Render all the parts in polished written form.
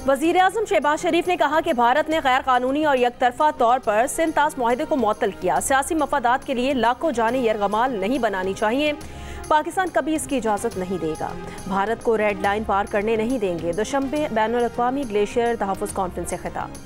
वज़ीर-ए-आज़म शहबाज शरीफ ने कहा कि भारत ने गैर कानूनी और यकतरफा तौर पर सिंध तास मुआहदे को मुअत्तल किया। सियासी मफादात के लिए लाखों जानें यरगमाल नहीं बनानी चाहिए। पाकिस्तान कभी इसकी इजाज़त नहीं देगा। भारत को रेड लाइन पार करने नहीं देंगे। दुशंबे बैनुल अक़वामी ग्लेशियर तहफ़्फ़ुज़ कॉन्फ्रेंस से खिताब।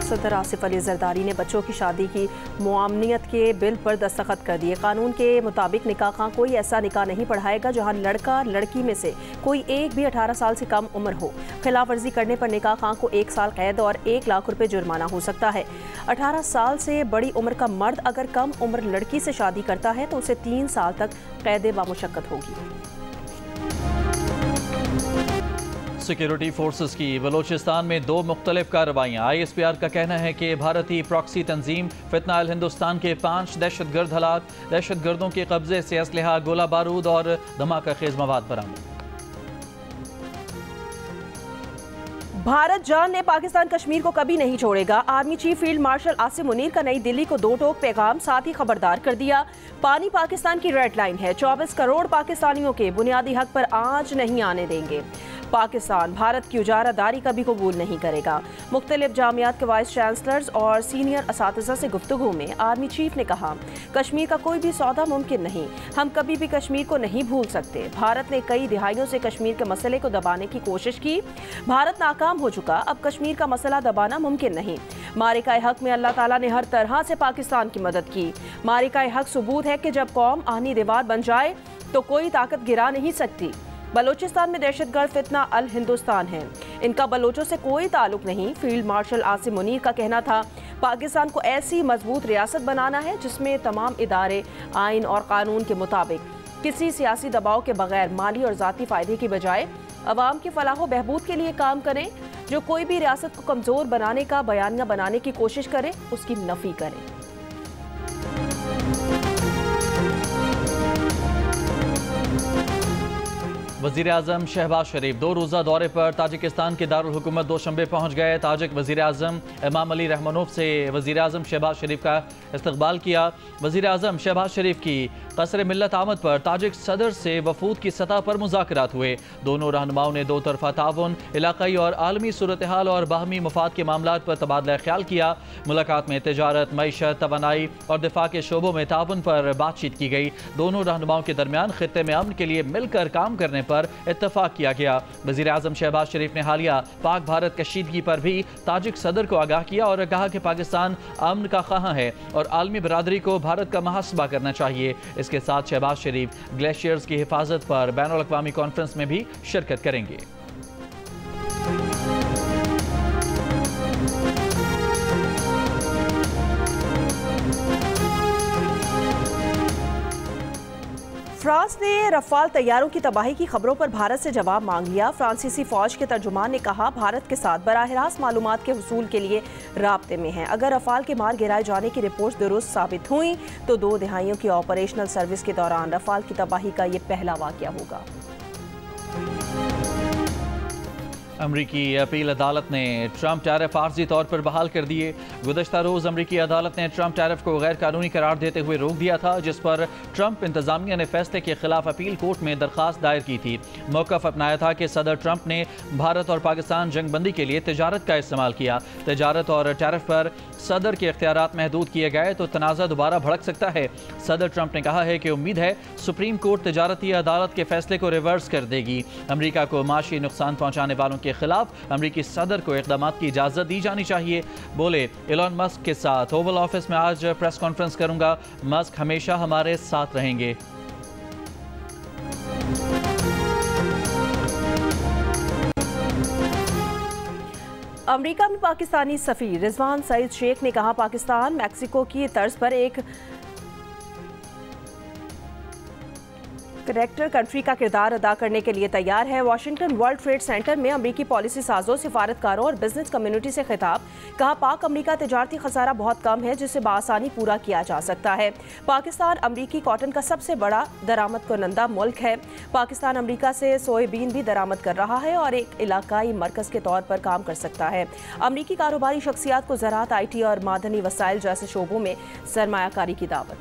सदर आसिफ अली जरदारी ने बच्चों की शादी की मुआमनियत के बिल पर दस्तखत कर दिए। कानून के मुताबिक निकाह खां कोई ऐसा निकाह नहीं पढ़ाएगा जहां लड़का लड़की में से कोई एक भी 18 साल से कम उम्र हो। खिलाफ वर्जी करने पर निकाह खां को 1 साल कैद और 1 लाख रुपए जुर्माना हो सकता है। 18 साल से बड़ी उम्र का मर्द अगर कम उम्र लड़की से शादी करता है तो उसे 3 साल तक कैद बामुशक्कत होगी। सिक्योरिटी फोर्सेस की बलोचिस्तान में 2 मुख्तलिफ कार्रवाइयाँ। ISPR का कहना है कि भारतीय प्रॉक्सी तंजीम फितना अल हिंदुस्तान के 5 दहशतगर्द हलाक। दहशतगर्दों के कब्जे से असलहा, गोला बारूद और धमाका खेज मवाद बरामद। भारत जान ने पाकिस्तान कश्मीर को कभी नहीं छोड़ेगा। Army chief field marshal Asim Munir का नई दिल्ली को 2 टोक पैगाम, साथ ही खबरदार कर दिया पानी पाकिस्तान की रेड लाइन है। 24 करोड़ पाकिस्तानियों के बुनियादी हक पर आंच नहीं आने देंगे। पाकिस्तान भारत की उजारादारी कभी कबूल नहीं करेगा। मुख्तलिफ जामियात के वाइस चांसलर्स और सीनियर असातिज़ा से गुफ्तगू में आर्मी चीफ ने कहा, कश्मीर का कोई भी सौदा मुमकिन नहीं। हम कभी भी कश्मीर को नहीं भूल सकते। भारत ने कई दिहाइयों से कश्मीर के मसले को दबाने की कोशिश की। भारत नाकाम हो चुका। अब कश्मीर का मसला दबाना मुमकिन नहीं। मारिका हक में अल्लाह ताला ने हर तरह से पाकिस्तान की मदद की। मारिका हक सबूत है कि जब कौम आनी दीवार बन जाए तो कोई ताकत गिरा नहीं सकती। बलोचिस्तान में दहशतगर्द फितना अल हिंदुस्तान है। इनका बलोचों से कोई ताल्लुक नहीं। फील्ड मार्शल आसिम मुनीर का कहना था, पाकिस्तान को ऐसी मजबूत रियासत बनाना है जिसमें तमाम इदारे आइन और कानून के मुताबिक किसी सियासी दबाव के बगैर माली और ज़ाती फ़ायदे की बजाय अवाम की फलाह बहबूद के लिए काम करें। जो कोई भी रियासत को कमज़ोर बनाने का बयानिया बनाने की कोशिश करे उसकी नफ़ी करें। वज़ीर-ए-आज़म शहबाज शरीफ 2 रोज़ा दौरे पर ताजिकिस्तान के दारुल हुकूमत दोशंबे पहुँच गए। ताजिक वज़ीर-ए-आज़म इमाम अली रहमानोव से वज़ीर-ए-आज़म शहबाज शरीफ का इस्तकबाल किया। वज़ीर-ए-आज़म शहबाज शरीफ की क़स्र मिल्लत आमद पर ताजिक सदर से वफूद की सतह पर मुज़ाकरात हुए। दोनों रहनुमाओं ने 2 तरफ़ा ताउन, इलाक़ाई और आलमी सूरत हाल और बाहमी मफाद के मामलात पर तबादला ख्याल किया। मुलाकात में तजारत, मईशत, तवानाई और दिफा के शोबों में ताउन पर बातचीत की गई। दोनों रहनुमाओं के दरमियान खित्ते में अमन के लिए मिलकर काम करने पर इत्तफाक किया गया। वज़ीर-ए-आज़म शहबाज शरीफ ने हालिया पाक भारत कशीदगी पर भी ताजिक सदर को आगाह किया और कहा कि पाकिस्तान अमन का ख़्वाह है और आलमी बरादरी को भारत का मुहासबा करना चाहिए। इसके साथ शहबाज शरीफ ग्लेशियर्स की हिफाजत पर बैनुल अक़वामी कॉन्फ्रेंस में भी शिरकत करेंगे। फ्रांस ने रफाल तैयारों की तबाही की खबरों पर भारत से जवाब मांग लिया। फ्रांसीसी फौज के तर्जुमान ने कहा, भारत के साथ बराह रास्त मालूमात के हुसूल के लिए राब्ते में हैं। अगर रफाल के मार गिराए जाने की रिपोर्ट दुरुस्त साबित हुई तो 2 दहाइयों की ऑपरेशनल सर्विस के दौरान रफाल की तबाही का ये पहला वाक़या होगा। अमरीकी अपील अदालत ने ट्रंप टैरिफ आर्जी तौर पर बहाल कर दिए। गुज़श्ता रोज़ अमरीकी अदालत ने ट्रंप टैरिफ को गैर कानूनी करार देते हुए रोक दिया था, जिस पर ट्रंप इंतजामिया ने फैसले के खिलाफ अपील कोर्ट में दरख्वास्त दायर की थी। मौक़िफ़ अपनाया था कि सदर ट्रंप ने भारत और पाकिस्तान जंगबंदी के लिए तजारत का इस्तेमाल किया। तजारत और टैरिफ पर सदर के इख्तियारात महदूद किए गए तो तनाज़ा दोबारा भड़क सकता है। सदर ट्रंप ने कहा है कि उम्मीद है सुप्रीम कोर्ट तजारती अदालत के फैसले को रिवर्स कर देगी। अमरीका को माशी नुकसान पहुँचाने वालों के खिलाफ अमरीकी सदर को इक़दामात की इजाज़त दी जानी चाहिए। बोले, एलन मस्क के साथ ओवल ऑफिस में आज प्रेस कॉन्फ्रेंस करूंगा। मस्क हमेशा हमारे साथ रहेंगे। अमेरिका में पाकिस्तानी सफ़ीर रिजवान सईद शेख ने कहा, पाकिस्तान मैक्सिको की तर्ज पर एक कनेक्टर कंट्री का किरदार अदा करने के लिए तैयार है। वाशिंगटन वर्ल्ड ट्रेड सेंटर में अमरीकी पॉलिसी साजों, सिफारतकारों और बिजनेस कम्युनिटी से खिताब। कहा, पाक अमरीका तिजारती खसारा बहुत कम है जिसे बासानी पूरा किया जा सकता है। पाकिस्तान अमरीकी कॉटन का सबसे बड़ा दरामद कुनंदा मुल्क है। पाकिस्तान अमरीका से सोयाबीन भी दरामद कर रहा है और एक इलाकाई मरकज के तौर पर काम कर सकता है। अमरीकी कारोबारी शख्सियात को ज़राअत, IT और मादनी वसाइल जैसे शोबों में सरमायाकारी की दावत।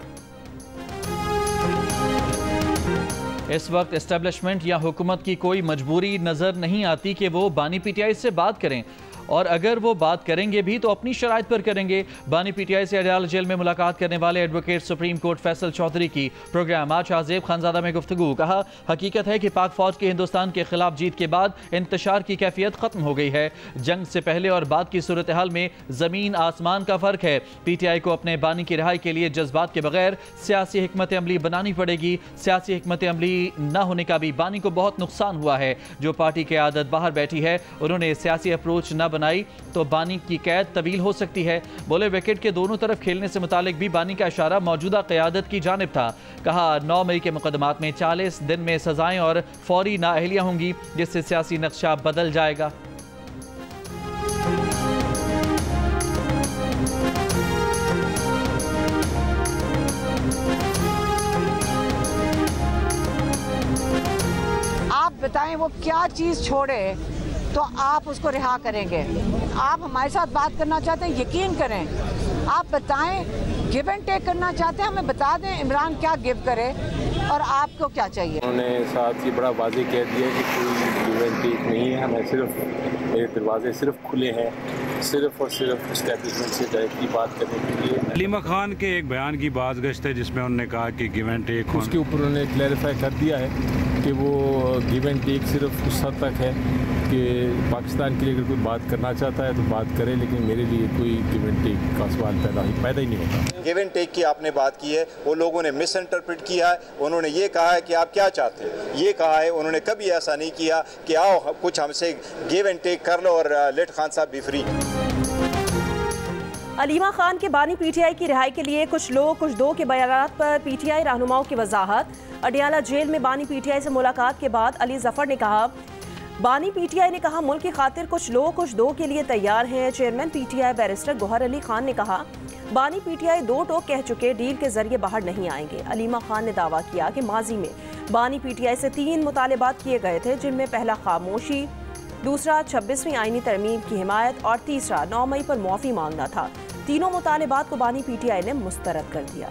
इस वक्त एस्टेब्लिशमेंट या हुकूमत की कोई मजबूरी नज़र नहीं आती कि वो बानी PTI से बात करें, और अगर वो बात करेंगे भी तो अपनी शराइत पर करेंगे। बानी PTI से अडयाला जेल में मुलाकात करने वाले advocate Supreme Court Faisal Chaudhry की प्रोग्राम आज शाहजेब खानजादा में गुफ्तगू। कहा, हकीकत है कि पाक फौज की हिंदुस्तान के खिलाफ जीत के बाद इंतशार की कैफियत खत्म हो गई है। जंग से पहले और बाद की सूरत हाल में ज़मीन आसमान का फ़र्क है। PTI को अपने बानी की रिहाई के लिए जज्बात के बगैर सियासी हिकमत अमली बनानी पड़ेगी। सियासी हिकमत अमली न होने का भी बानी को बहुत नुकसान हुआ है। जो पार्टी की आदत बाहर बैठी है, उन्होंने सियासी अप्रोच न बनाई तो बानी की कैद तवील हो सकती है। बोले, विकेट के दोनों तरफ खेलने से मुतालिक भी बानी का इशारा मौजूदा क़यादत की जानिब था। कहा, 9 मई के मुकदमात में 40 दिन में सजाएं और फौरी नाअहलियां होंगी, जिससे सियासी नक्शा बदल जाएगा। आप बताएं वो क्या चीज़ छोड़े तो आप उसको रिहा करेंगे। आप हमारे साथ बात करना चाहते हैं, यकीन करें। आप बताएं, गिव एंड टेक करना चाहते हैं, हमें बता दें इमरान क्या गिव करे और आपको क्या चाहिए। उन्होंने साथ ही बड़ा वाज़ेह कह दिया कि कोई गिव एंड टेक नहीं है, हमें सिर्फ मेरे दरवाजे सिर्फ खुले हैं, सिर्फ और सिर्फ एस्टेब्लिशमेंट से डायरेक्टली बात करने के लिए। हलीमा खान के एक बयान की बाज़गश्त है जिसमें उन्होंने कहा कि गिव एंड टेक, उसके ऊपर उन्होंने क्लैरिफाई कर दिया है कि वो गिव एंड टेक सिर्फ उस हद तक है कि पाकिस्तान के लिए अगर कोई बात करना चाहता है तो बात करे, लेकिन मेरे लिए कोई गिव एंड टेक का सवाल पैदा ही नहीं होता। गिव एंड टेक की आपने बात की है, वो लोगों ने मिस इंटरप्रेट किया है। उन्होंने ये कहा है कि आप क्या चाहते हैं, ये कहा है। उन्होंने कभी ऐसा नहीं किया कि आओ कुछ हमसे गिव एंड टेक कर लो और लेट खान साहब बी फ्री। अलीमा खान के बानी PTI की रिहाई के लिए कुछ लोग कुछ दो के बयानात पर PTI रहनुमाओं की वजाहत। अडयाला जेल में बानी PTI से मुलाकात के बाद अली जफर ने कहा, बानी PTI ने कहा, मुल्क की खातिर कुछ लोग कुछ दो के लिए तैयार हैं। Chairman PTI barrister Gauhar Ali Khan ने कहा, बानी PTI दो टोक कह चुके, डील के जरिए बाहर नहीं आएंगे। अलीमा खान ने दावा किया कि माजी में बानी PTI से 3 मुतालबात किए गए थे, जिनमें पहला खामोशी, दूसरा 26वीं आईनी तरमीम की हिमायत और तीसरा 9 मई पर मुआफ़ी मांगना था। तीनों मुतालबात को बानी PTI ने मुस्तरद कर दिया।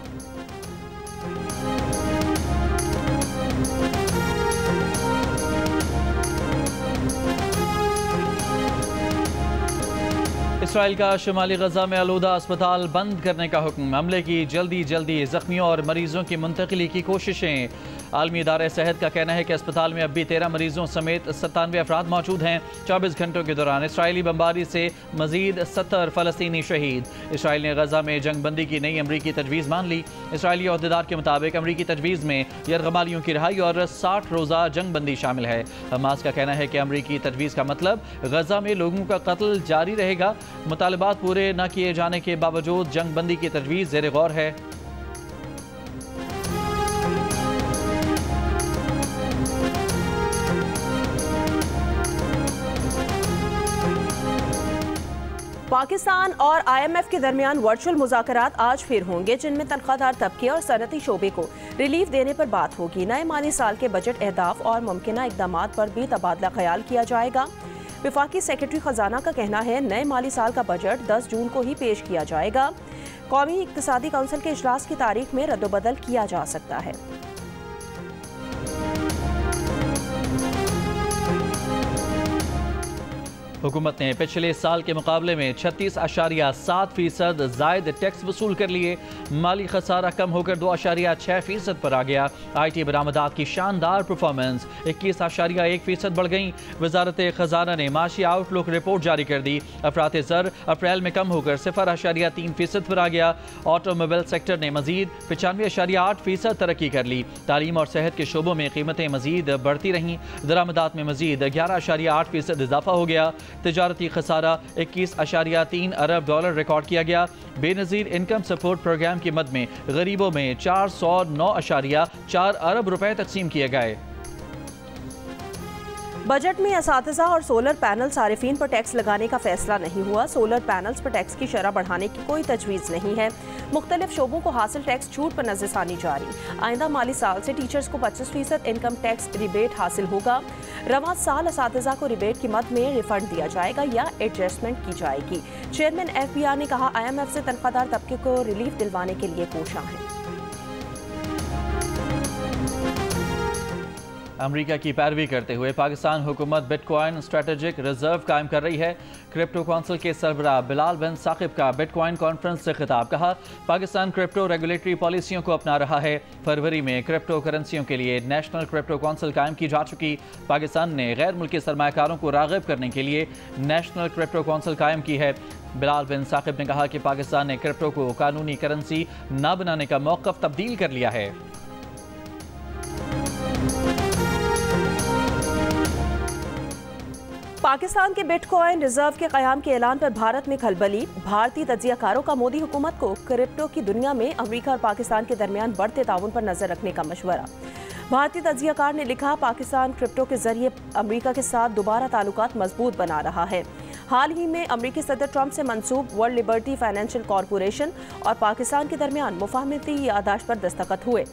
इसराइल का शुमाली गजा में आलूदा अस्पताल बंद करने का हुक्म। हमले की जल्दी जख्मियों और मरीजों की मुंतकिली की कोशिशें। आलमी इदारे सेहत का कहना है कि अस्पताल में अब भी 13 मरीजों समेत 97 अफराद मौजूद हैं। 24 घंटों के दौरान इसराइली बमबारी से मजीद 70 फ़लस्तीनी शहीद। इसराइल ने गजा में जंगबंदी की नई अमरीकी तजवीज़ मान ली। इसराइली अहदेदार के मुताबिक अमरीकी तजवीज़ में यरगमालियों की रिहाई और 60 रोज़ा जंगबंदी शामिल है। हमास का कहना है कि अमरीकी तजवीज़ का मतलब गजा में लोगों का कत्ल जारी रहेगा। मुतालबात पूरे न किए जाने के बावजूद जंगबंदी की तजवीज़ ज़ेर गौर है। पाकिस्तान और IMF के दरमियान वर्चुअल मुज़ाकरात आज फिर होंगे, जिनमें तनख्वाहदार तबके और सनती शोबे को रिलीफ देने पर बात होगी। नए माली साल के बजट अहदाफ और मुमकिना इक़दामात पर भी तबादला ख्याल किया जाएगा। वफाकी सेक्रेटरी खजाना का कहना है, नए माली साल का बजट 10 जून को ही पेश किया जाएगा। कौमी इक़्तिसादी काउंसिल के इजलास की तारीख में रद्दबदल किया जा सकता है। हुकूमत ने पिछले साल के मुकाबले में 36.7% जायद टैक्स वसूल कर लिए। माली खसारा कम होकर 2.6% पर आ गया। IT बरामदात की शानदार परफॉर्मेंस 21.1% बढ़ गई। वजारत खजाना ने माशी आउटलुक रिपोर्ट जारी कर दी। अफरात ज़र अप्रैल में कम होकर 0.3% पर आ गया। ऑटोमोबाइल सेक्टर ने मजीद 95.8% तरक्की कर ली। तालीम और सेहत के शोबों में कीमतें मजीद बढ़ती रहीं। दरामदात में मजीद 11.8% इजाफा हो गया। तिजारती खसारा 21.3 अरब डॉलर रिकॉर्ड किया गया। बेनज़ीर इनकम सपोर्ट प्रोग्राम की मद में गरीबों में 409.4 अरब रुपए तकसीम किए गए। बजट में असातिज़ा और सोलर पैनल सारिफीन पर टैक्स लगाने का फैसला नहीं हुआ। सोलर पैनल्स पर टैक्स की शरह बढ़ाने की कोई तजवीज़ नहीं है। मुख्तलिफ शोबों को हासिल टैक्स छूट पर नजरसानी जारी। आइंदा माली साल से टीचर्स को 25% इनकम टैक्स रिबेट हासिल होगा। रवां साल असातिज़ा को रिबेट की मद में रिफंड दिया जाएगा या एडजस्टमेंट की जाएगी। चेयरमैन FBR ने कहा, IMF से तनख्वाहदार तबके को रिलीफ दिलवाने के लिए कोशां है। अमेरिका की पैरवी करते हुए पाकिस्तान हुकूमत बिटकॉइन स्ट्रेटेजिक रिजर्व कायम कर रही है। क्रिप्टो काउंसिल के सरबराह बिलाल बिन साकिब का बिटकॉइन कॉन्फ्रेंस से खिताब। कहा, पाकिस्तान क्रिप्टो रेगुलेटरी पॉलिसियों को अपना रहा है। फरवरी में क्रिप्टो करेंसियों के लिए नेशनल क्रिप्टो काउंसिल कायम की जा चुकी। पाकिस्तान ने गैर मुल्की सरमायाकारों को राग़िब करने के लिए नेशनल क्रिप्टो काउंसिल कायम की है। बिलाल बिन साकिब ने कहा कि पाकिस्तान ने क्रिप्टो को कानूनी करेंसी न बनाने का मौक़िफ़ तब्दील कर लिया है। पाकिस्तान के बिटकॉइन रिजर्व के क़याम के ऐलान पर भारत में खलबली। भारतीय तज्ज़ियाकारों का मोदी हुकूमत को क्रिप्टो की दुनिया में अमेरिका और पाकिस्तान के दरमियान बढ़ते ताउन पर नजर रखने का मशवरा। भारतीय तज्ज़ियाकार ने लिखा, पाकिस्तान क्रिप्टो के जरिए अमेरिका के साथ दोबारा ताल्लुकात मजबूत बना रहा है। हाल ही में अमेरिकी सदर ट्रंप से मंसूब वर्ल्ड लिबर्टी फाइनेंशियल कॉरपोरेशन और पाकिस्तान के दरमियान मुफाहमती यादाश्त पर दस्तखत हुए,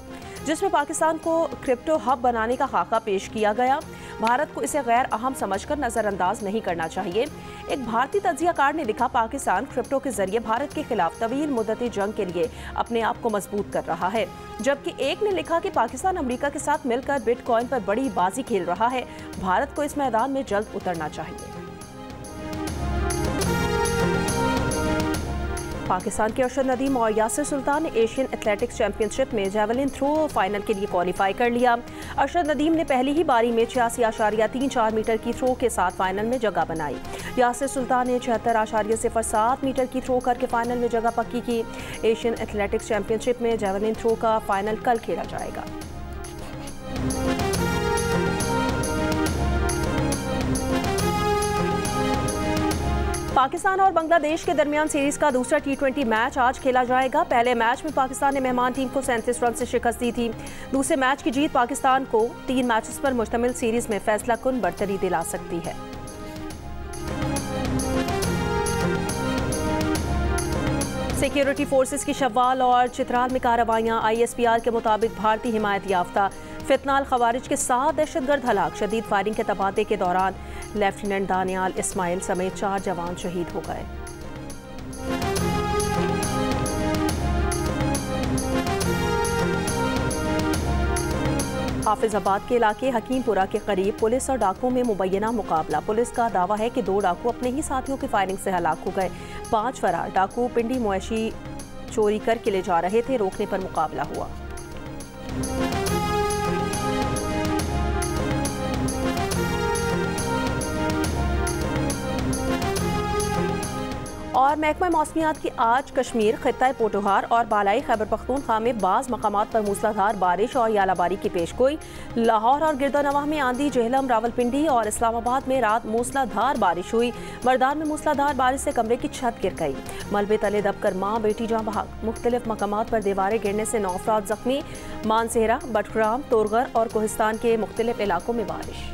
जिसमें पाकिस्तान को क्रिप्टो हब बनाने का खाका पेश किया गया। भारत को इसे गैर अहम समझकर नज़रअंदाज नहीं करना चाहिए। एक भारतीय तज्ज़ियाकार ने लिखा, पाकिस्तान क्रिप्टो के जरिए भारत के खिलाफ तवील मुद्दती जंग के लिए अपने आप को मजबूत कर रहा है। जबकि एक ने लिखा कि पाकिस्तान अमेरिका के साथ मिलकर बिटकॉइन पर बड़ी बाजी खेल रहा है। भारत को इस मैदान में जल्द उतरना चाहिए। पाकिस्तान के अरशद नदीम और यासिर सुल्तान ने एशियन एथलेटिक्स चैंपियनशिप में जैवलिन थ्रो फाइनल के लिए क्वालिफाई कर लिया। अरशद नदीम ने पहली ही बारी में 86.34 मीटर की थ्रो के साथ फाइनल में जगह बनाई। यासिर सुल्तान ने 76.07 मीटर की थ्रो करके फाइनल में जगह पक्की की। एशियन एथलेटिक्स चैंपियनशिप में जैवलिन थ्रो का फाइनल कल खेला जाएगा। पाकिस्तान और बांग्लादेश के दरमियान सीरीज का दूसरा T20 मैच आज खेला जाएगा। पहले मैच में पाकिस्तान ने मेहमान टीम को 37 रन से शिकस्त दी थी। दूसरे मैच की जीत पाकिस्तान को 3 मैचेस पर मुश्तमिल सीरीज में फैसला कुन बढ़तरी दिला सकती है। सिक्योरिटी फोर्सेस की शव्वाल और चित्राल में कार्रवाइयां। ISPR के मुताबिक भारतीय हिमायत याफ्ता फितनाल खवारिज के 7 दहशतगर्द हलाक। शदीद फायरिंग के तबादले के दौरान लेफ्टिनेंट दानियाल इस्माइल समेत 4 जवान शहीद हो गए। हाफिजाबाद के इलाके हकीमपुरा के करीब पुलिस और डाकुओं में मुबैना मुकाबला। पुलिस का दावा है कि 2 डाकू अपने ही साथियों की फायरिंग से हलाक हो गए। 5 फरार डाकू पिंडी मवेशी चोरी करके ले जा रहे थे, रोकने पर मुकाबला हुआ। और महकमा मौसमियात की आज कश्मीर, खित्ता पोटोहार और बालाई खैबर पख्तूनख्वा में बाज़ मकामात पर मूसलाधार बारिश और यालाबारी की पेशगोई। लाहौर और गिरदोनवाह में आंधी, जेहलम, रावलपिंडी और इस्लामाबाद में रात मूसलाधार बारिश हुई। मर्दान में मूसलाधार बारिश से कमरे की छत गिर गई। मलबे तले दबकर माँ बेटी जाँ बहक। मुख्तलिफ मकामात पर दीवारें गिरने से 9 अफराद जख्मी। मानसेहरा, बटग्राम, तोरगर और कोहिस्तान के मुख्तलिफ इलाकों में बारिश।